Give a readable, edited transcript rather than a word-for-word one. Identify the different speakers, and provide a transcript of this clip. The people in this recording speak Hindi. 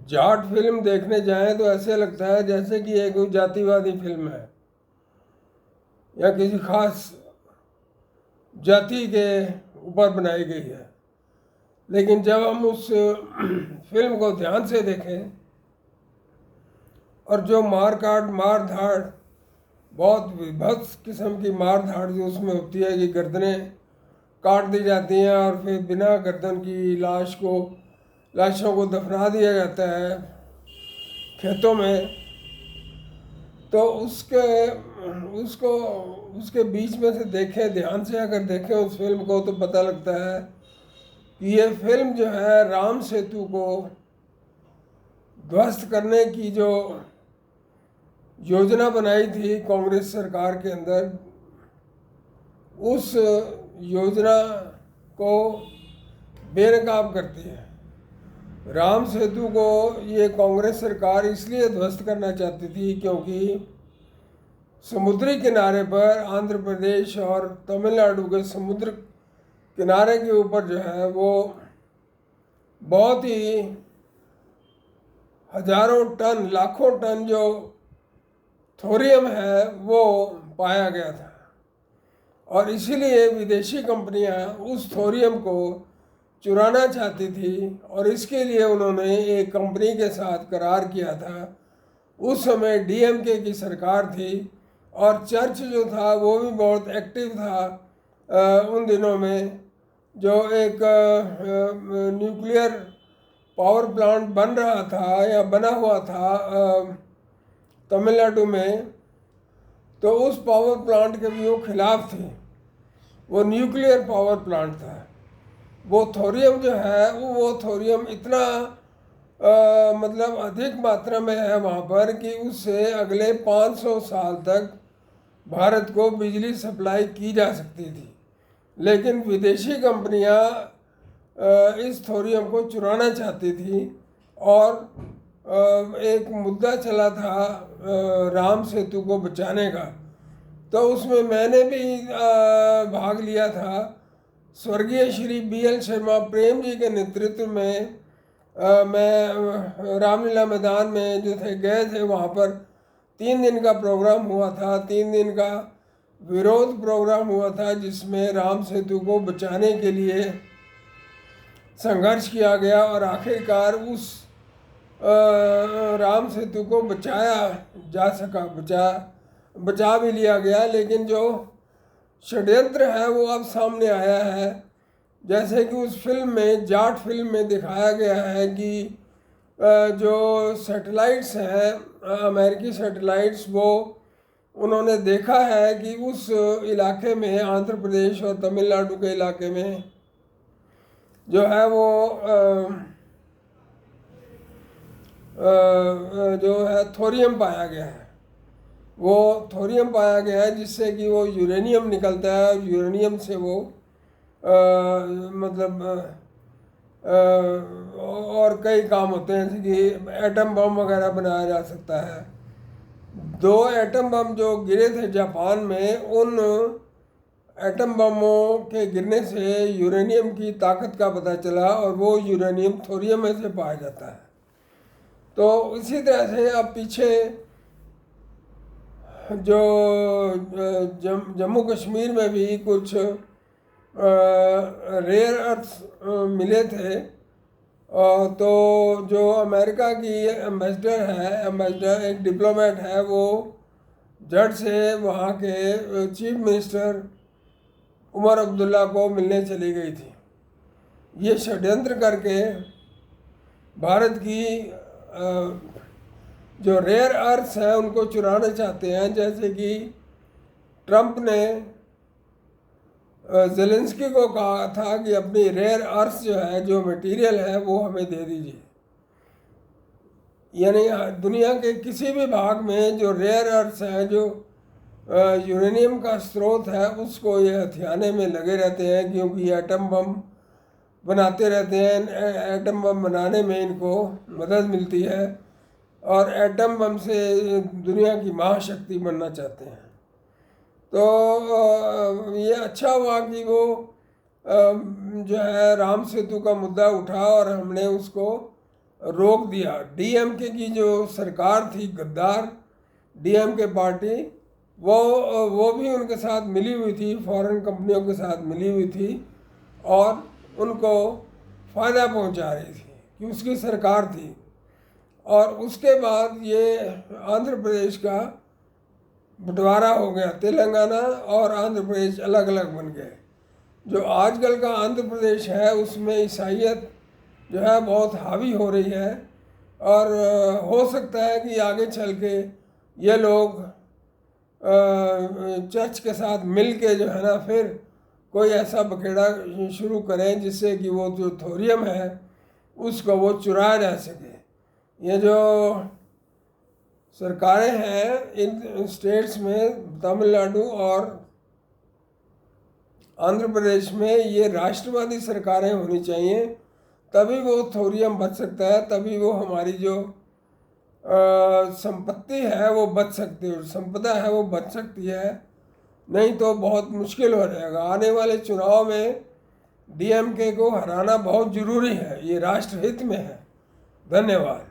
Speaker 1: जाट फिल्म देखने जाएं तो ऐसे लगता है जैसे कि एक जातिवादी फिल्म है या किसी खास जाति के ऊपर बनाई गई है। लेकिन जब हम उस फिल्म को ध्यान से देखें और जो मार काट मार धाड़, बहुत विभत्स किस्म की मार धाड़ जो उसमें होती है कि गर्दनें काट दी जाती हैं और फिर बिना गर्दन की लाशों को दफना दिया जाता है खेतों में, तो उसको उसके बीच में से देखें, ध्यान से अगर देखें उस फिल्म को तो पता लगता है कि ये फिल्म जो है राम सेतु को ध्वस्त करने की जो योजना बनाई थी कांग्रेस सरकार के अंदर, उस योजना को बेनकाब करती है। राम सेतु को ये कांग्रेस सरकार इसलिए ध्वस्त करना चाहती थी क्योंकि समुद्री किनारे पर आंध्र प्रदेश और तमिलनाडु के समुद्र किनारे के ऊपर जो है वो बहुत ही हजारों टन लाखों टन जो थोरियम है वो पाया गया था और इसीलिए विदेशी कंपनियां उस थोरियम को चुराना चाहती थी और इसके लिए उन्होंने एक कंपनी के साथ करार किया था। उस समय डीएमके की सरकार थी और चर्च जो था वो भी बहुत एक्टिव था उन दिनों में। जो एक न्यूक्लियर पावर प्लांट बन रहा था या बना हुआ था तमिलनाडु में, तो उस पावर प्लांट के भी वो खिलाफ थे। वो न्यूक्लियर पावर प्लांट था। वो थोरियम जो है वो थोरियम इतना मतलब अधिक मात्रा में है वहाँ पर कि उससे अगले 500 साल तक भारत को बिजली सप्लाई की जा सकती थी। लेकिन विदेशी कंपनियाँ इस थोरियम को चुराना चाहती थी और एक मुद्दा चला था राम सेतु को बचाने का। तो उसमें मैंने भी भाग लिया था। स्वर्गीय श्री BL शर्मा प्रेम जी के नेतृत्व में मैं रामलीला मैदान में जो थे गए थे, वहाँ पर 3 दिन का प्रोग्राम हुआ था। 3 दिन का विरोध प्रोग्राम हुआ था जिसमें राम सेतु को बचाने के लिए संघर्ष किया गया और आखिरकार उस राम सेतु को बचाया जा सका, बचा भी लिया गया। लेकिन जो षड्यंत्र है वो अब सामने आया है। जैसे कि उस फिल्म में, जाट फिल्म में दिखाया गया है कि जो सैटेलाइट्स हैं अमेरिकी सैटेलाइट्स, वो उन्होंने देखा है कि उस इलाके में, आंध्र प्रदेश और तमिलनाडु के इलाके में जो है वो जो है थोरियम पाया गया है। वो थोरियम पाया गया है जिससे कि वो यूरेनियम निकलता है और यूरेनियम से वो मतलब और कई काम होते हैं, जैसे कि एटम बम वगैरह बनाया जा सकता है। 2 एटम बम जो गिरे थे जापान में, उन एटम बमों के गिरने से यूरेनियम की ताकत का पता चला और वो यूरेनियम थोरियम में से पाया जाता है। तो इसी तरह से अब पीछे जो जम्मू कश्मीर में भी कुछ रेयर अर्थ्स मिले थे, तो जो अमेरिका की एम्बेसडर एक डिप्लोमेट है, वो जट से वहाँ के चीफ मिनिस्टर उमर अब्दुल्ला को मिलने चली गई थी। ये षड्यंत्र करके भारत की जो रेयर अर्थ्स हैं उनको चुराना चाहते हैं। जैसे कि ट्रंप ने ज़ेलेंस्की को कहा था कि अपनी रेयर अर्थ्स जो है, जो मटेरियल है, वो हमें दे दीजिए। यानी दुनिया के किसी भी भाग में जो रेयर अर्थ्स हैं, जो यूरेनियम का स्रोत है, उसको ये हथियाने में लगे रहते हैं क्योंकि एटम बम बनाते रहते हैं। एटम बम बनाने में इनको मदद मिलती है और एटम बम से दुनिया की महाशक्ति बनना चाहते हैं। तो ये अच्छा हुआ कि वो जो है राम सेतु का मुद्दा उठा और हमने उसको रोक दिया। डीएमके की जो सरकार थी, गद्दार डीएमके पार्टी, वो भी उनके साथ मिली हुई थी, फॉरेन कंपनियों के साथ मिली हुई थी और उनको फ़ायदा पहुंचा रही थी कि उसकी सरकार थी। और उसके बाद ये आंध्र प्रदेश का बंटवारा हो गया, तेलंगाना और आंध्र प्रदेश अलग अलग बन गए। जो आजकल का आंध्र प्रदेश है उसमें ईसाइयत जो है बहुत हावी हो रही है और हो सकता है कि आगे चल के ये लोग चर्च के साथ मिल के जो है ना फिर कोई ऐसा बखेड़ा शुरू करें जिससे कि वो जो थोरियम है उसको वो चुराया जा सके। ये जो सरकारें हैं इन स्टेट्स में, तमिलनाडु और आंध्र प्रदेश में, ये राष्ट्रवादी सरकारें होनी चाहिए, तभी वो थोरियम बच सकता है, तभी वो हमारी जो संपत्ति है वो बच सकती है, संपदा है वो बच सकती है। नहीं तो बहुत मुश्किल हो जाएगा। आने वाले चुनाव में डीएमके को हराना बहुत ज़रूरी है, ये राष्ट्रहित में है। धन्यवाद।